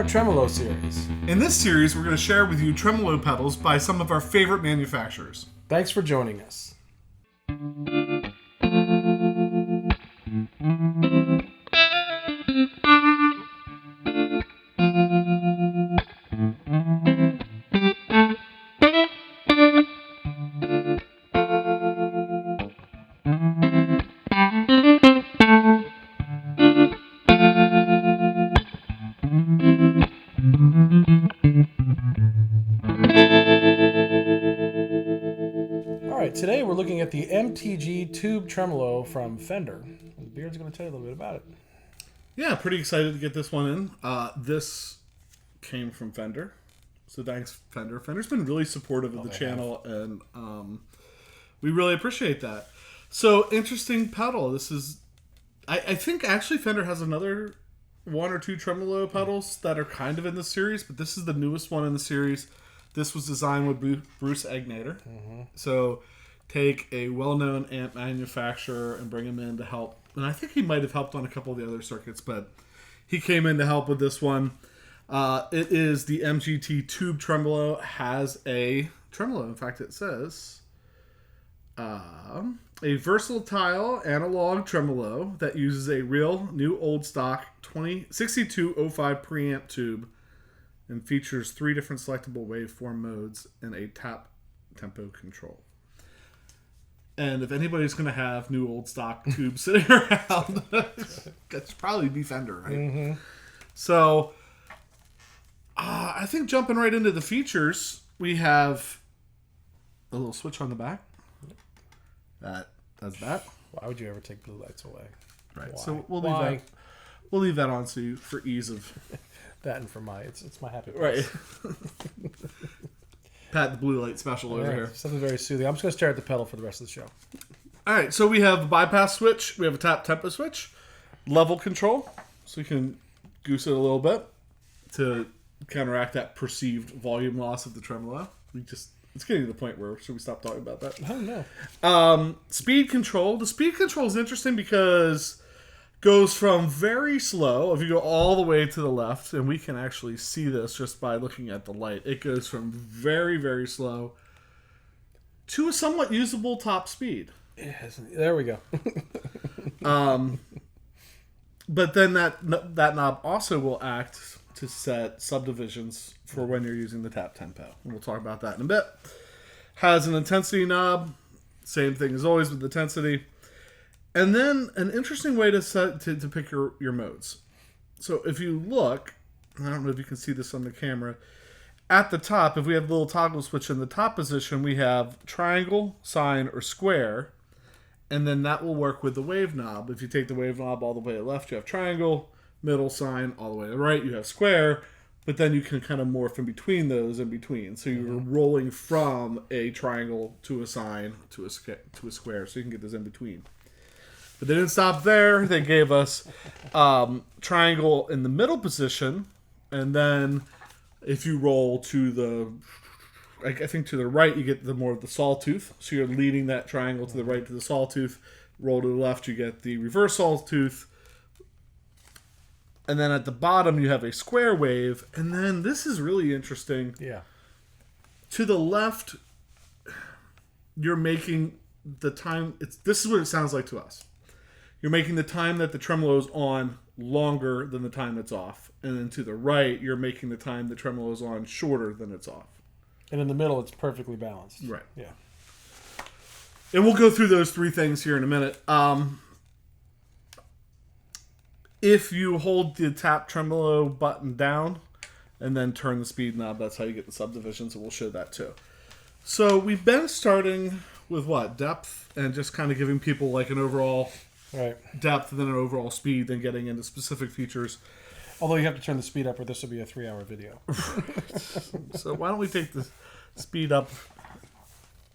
our Tremolo series. In this series, we're going to share with you tremolo pedals by some of our favorite manufacturers. Thanks for joining us. Today we're looking at the MTG Tube Tremolo from Fender. Beard's going to tell you a little bit about it. Yeah, pretty excited to get this one in. This came from Fender, so thanks, Fender. Fender's been really supportive of the channel, and we really appreciate that. So, interesting pedal. This is, I think actually Fender has another one or two tremolo pedals that are kind of in the series, but this is the newest one in the series. This was designed with Bruce Egnator. Mm-hmm. So, take a well-known amp manufacturer and bring him in to help. And I think he might have helped on a couple of the other circuits, but he came in to help with this one. It is the MTG Tube Tremolo. Has a tremolo. In fact, it says a versatile analog tremolo that uses a real new old stock 6205 preamp tube and features 3 different selectable waveform modes and a tap tempo control. And if anybody's going to have new old stock tubes sitting around, it's probably be Fender, right? Mm-hmm. So, I think jumping right into the features, we have a little switch on the back. That does that. Why would you ever take blue lights away? Right. Why? So we'll leave that on so you, for ease of that and for it's my happy place. Right. Pat the blue light special over here. Something very soothing. I'm just going to stare at the pedal for the rest of the show. All right, so we have a bypass switch. We have a tap tempo switch. Level control, so you can goose it a little bit to counteract that perceived volume loss of the tremolo. It's getting to the point where, should we stop talking about that? Oh, no. Speed control. The speed control is interesting because goes from very slow, if you go all the way to the left, and we can actually see this just by looking at the light, it goes from very, very slow to a somewhat usable top speed. Yes, there we go. But then that knob also will act to set subdivisions for when you're using the tap tempo. And we'll talk about that in a bit. Has an intensity knob. Same thing as always with intensity. And then an interesting way to set to pick your modes. So if you look, I don't know if you can see this on the camera, at the top, if we have the little toggle switch in the top position, we have triangle, sine, or square, and then that will work with the wave knob. If you take the wave knob all the way to the left, you have triangle, middle, sine, all the way to the right, you have square, but then you can kind of morph in between those in between. So you're rolling from a triangle to a sine to a square, so you can get those in between. But they didn't stop there. They gave us triangle in the middle position, and then if you roll to the, I think to the right, you get the more of the sawtooth. So you're leading that triangle to the right to the sawtooth. Roll to the left, you get the reverse sawtooth. And then at the bottom, you have a square wave. And then this is really interesting. Yeah. To the left, you're making the time. This is what it sounds like to us. You're making the time that the tremolo is on longer than the time it's off. And then to the right, you're making the time the tremolo is on shorter than it's off. And in the middle, it's perfectly balanced. Right. Yeah. And we'll go through those 3 things here in a minute. If you hold the tap tremolo button down and then turn the speed knob, that's how you get the subdivisions, and we'll show that too. So we've been starting with what? Depth, and just kind of giving people like an overall... Right. Depth, and then an overall speed, then getting into specific features. Although you have to turn the speed up, or this will be a 3-hour video. So why don't we take the speed up,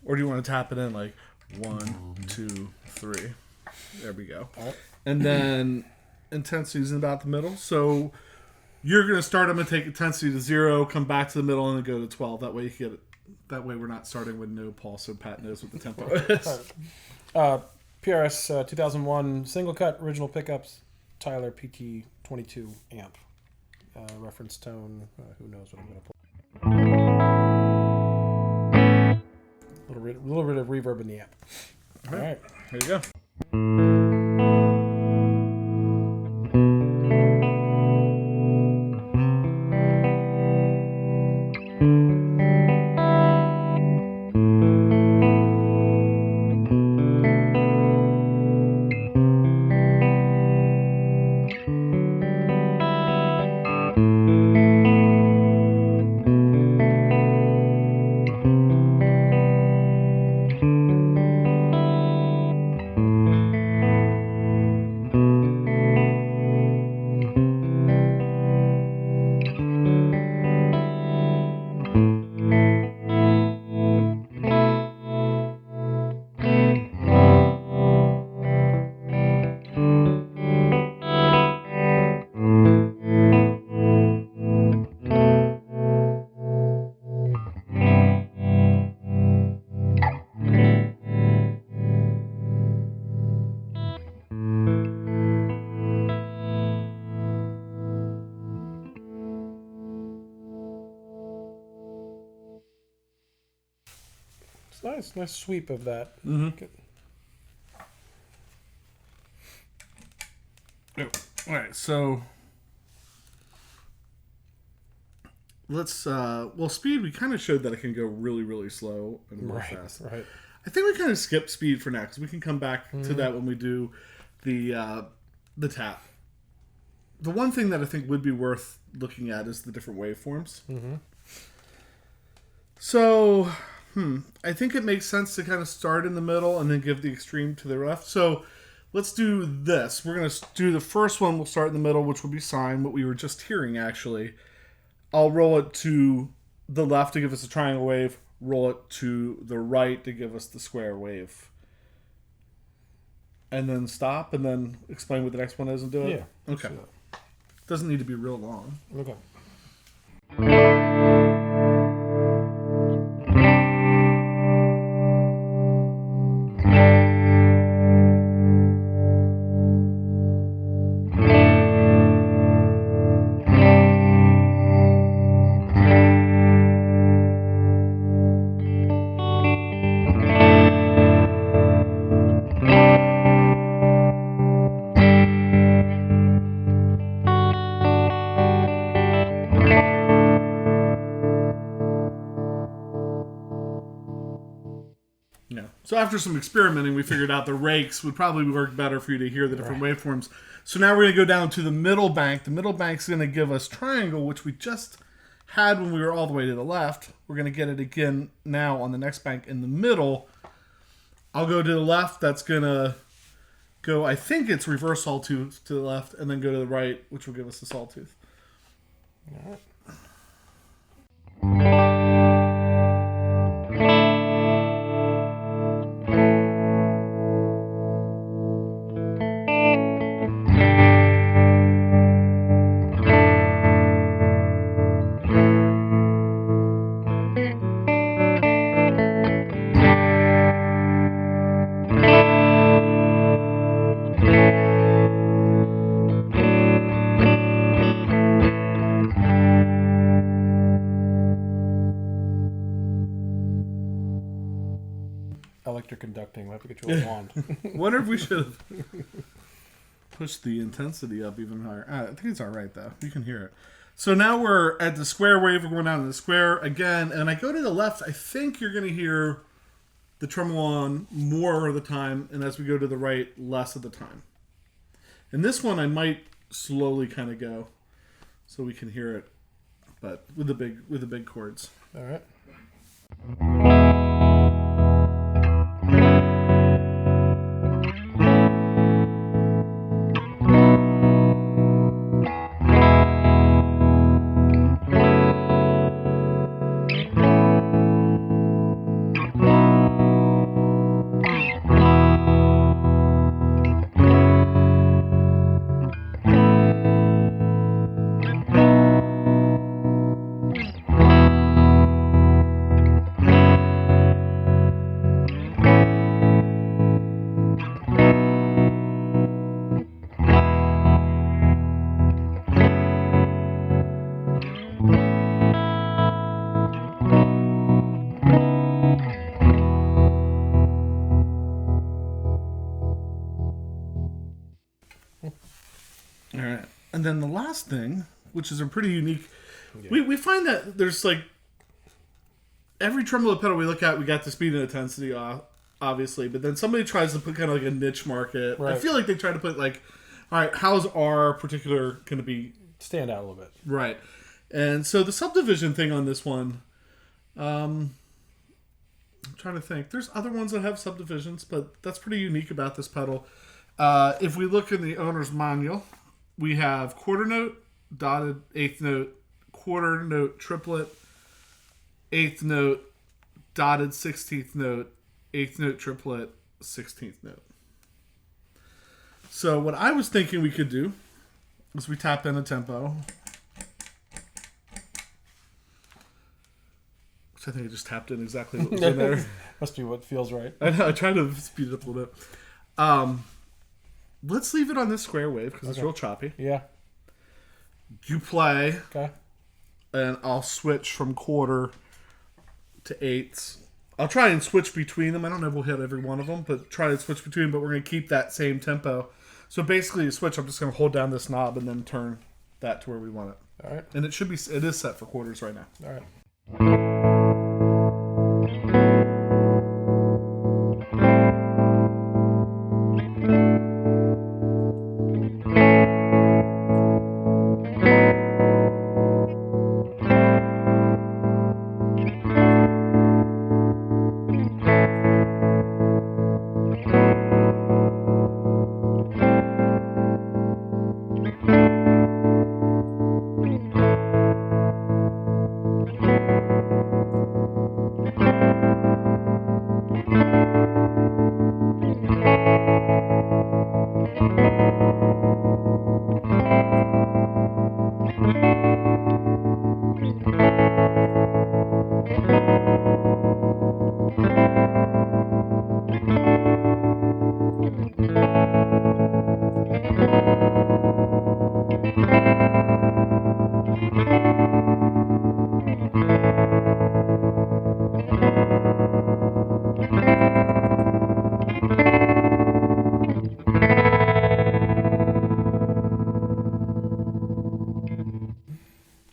or do you want to tap it in like 1, 2, 3? There we go. Right. And then intensity is in about the middle. So you're going to start. I'm going to take intensity to 0, come back to the middle, and then go to 12. That way you can get it. That way we're not starting with no pulse, so Pat knows what the tempo is. PRS 2001 single cut original pickups, Tyler PT22 amp. reference tone. Who knows what I'm going to pull. A little bit of reverb in the amp. All right. There you go. Nice sweep of that. Mm-hmm. Oh, all right, so let's well, speed, we kind of showed that it can go really, really slow and really fast. Right. I think we kind of skip speed for now because we can come back to that when we do the tap. The one thing that I think would be worth looking at is the different waveforms. Mm-hmm. So, I think it makes sense to kind of start in the middle and then give the extreme to the left. So let's do this. We're going to do the first one. We'll start in the middle, which will be sine, what we were just hearing, actually. I'll roll it to the left to give us a triangle wave. Roll it to the right to give us the square wave. And then stop and then explain what the next one is and do it? Yeah. Okay. Doesn't need to be real long. Okay. So after some experimenting, we figured out the rakes would probably work better for you to hear the different waveforms. So now we're going to go down to the middle bank. The middle bank's going to give us triangle, which we just had when we were all the way to the left. We're going to get it again now on the next bank in the middle. I'll go to the left. That's going to go, I think it's reverse sawtooth to the left, and then go to the right, which will give us the sawtooth. All right. Electroconducting. We'll have to get you a wand. Wonder if we should have pushed the intensity up even higher. I think it's all right, though. You can hear it. So now we're at the square wave. We're going down to the square again. And I go to the left. I think you're going to hear the tremolo on more of the time. And as we go to the right, less of the time. And this one, I might slowly kind of go so we can hear it, but with the big chords. All right. And then the last thing, which is a pretty unique... Yeah. We find that there's like... Every tremolo pedal we look at, we got the speed and intensity, obviously. But then somebody tries to put kind of like a niche market. Right. I feel like they try to put like... All right, how's our particular going to be... Stand out a little bit. Right. And so the subdivision thing on this one... I'm trying to think. There's other ones that have subdivisions, but that's pretty unique about this pedal. If we look in the owner's manual, we have quarter note, dotted eighth note, quarter note triplet, eighth note, dotted 16th note, eighth note triplet, 16th note. So what I was thinking we could do is we tap in a tempo. Which I think I just tapped in exactly what was in there. Must be what feels right. I know, I tried to speed it up a little bit. Let's leave it on this square wave because it's real choppy. Yeah. You play. Okay. And I'll switch from quarter to eighths. I'll try and switch between them. I don't know if we'll hit every one of them, but try to switch between them. But we're going to keep that same tempo. So basically, to switch, I'm just going to hold down this knob and then turn that to where we want it. All right. And it is set for quarters right now. All right.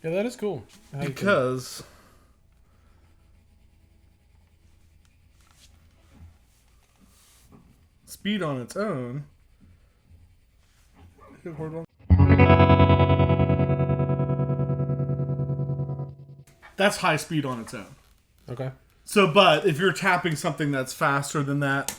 Yeah, that is cool. Because speed on its own. That's high speed on its own. Okay. So, but if you're tapping something that's faster than that,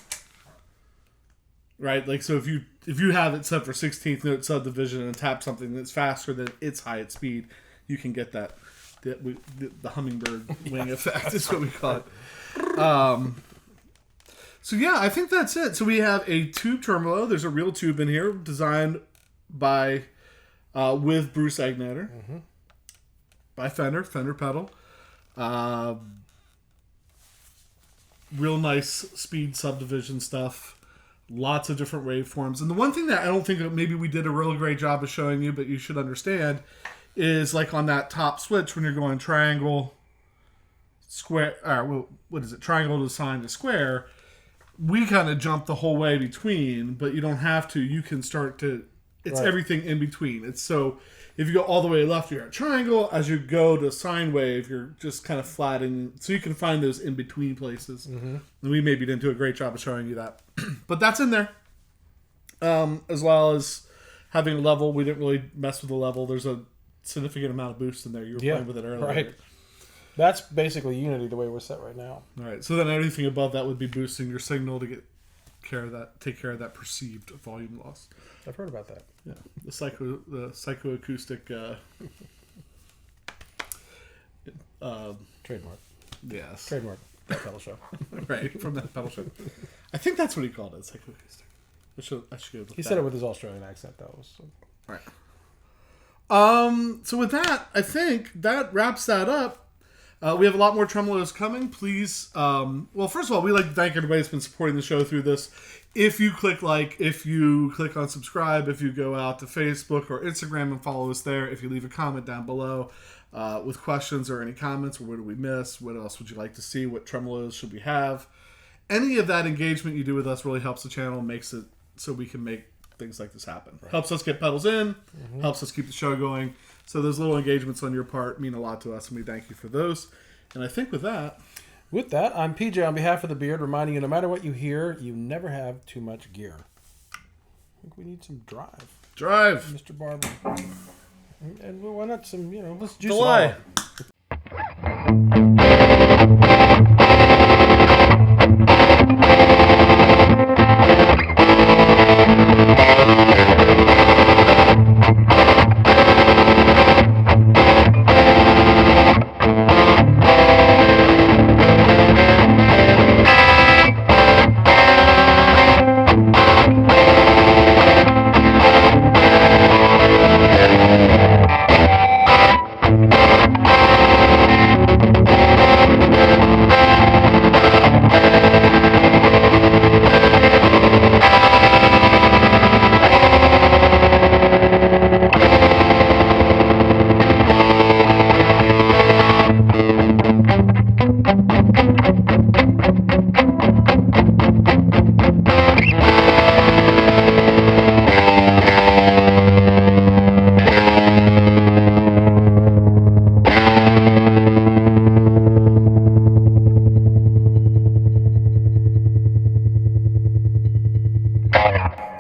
right? Like, so if you have it set for 16th note subdivision and tap something that's faster than its high at speed, you can get that. The hummingbird wing effect is what we call it. So yeah, I think that's it. So we have a tube tremolo. There's a real tube in here, designed by with Bruce Egnator, by Fender pedal. Real nice speed subdivision stuff. Lots of different waveforms. And the one thing that I don't think that maybe we did a really great job of showing you, but you should understand, is like on that top switch when you're going triangle, square, what is it? Triangle to sine to square. We kind of jump the whole way between, but you don't have to. You can start to. It's everything in between. It's so if you go all the way left, you're at triangle. As you go to sine wave, you're just kind of flattening. So you can find those in between places. And we maybe didn't do a great job of showing you that, but that's in there. As well as having a level. We didn't really mess with the level. There's a significant amount of boost in there. You were playing with it earlier. Right. That's basically Unity the way we're set right now. All right. So then anything above that would be boosting your signal to take care of that perceived volume loss. I've heard about that. Yeah. The psychoacoustic trademark. Yes. Trademark. That pedal show. Right, from that pedal show. I think that's what he called it, psychoacoustic. I should go with that. He said it with his Australian accent, though. So. Right. So with that, I think that wraps that up. We have a lot more tremolos coming. Please, well, first of all, we'd like to thank everybody that's been supporting the show through this. If you click if you click on subscribe, if you go out to Facebook or Instagram and follow us there, if you leave a comment down below with questions or any comments, or what did we miss, what else would you like to see, what tremolos should we have, any of that engagement you do with us really helps the channel, makes it so we can make things like this happen. Right. Helps us get pedals in, helps us keep the show going. So those little engagements on your part mean a lot to us, and we thank you for those. And I think with that, I'm PJ on behalf of the Beard, reminding you no matter what you hear, you never have too much gear. I think we need some drive. Drive, Mr. Barber. And why not some, let's juice delay. it all up.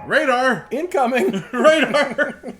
Radar! Incoming! Radar!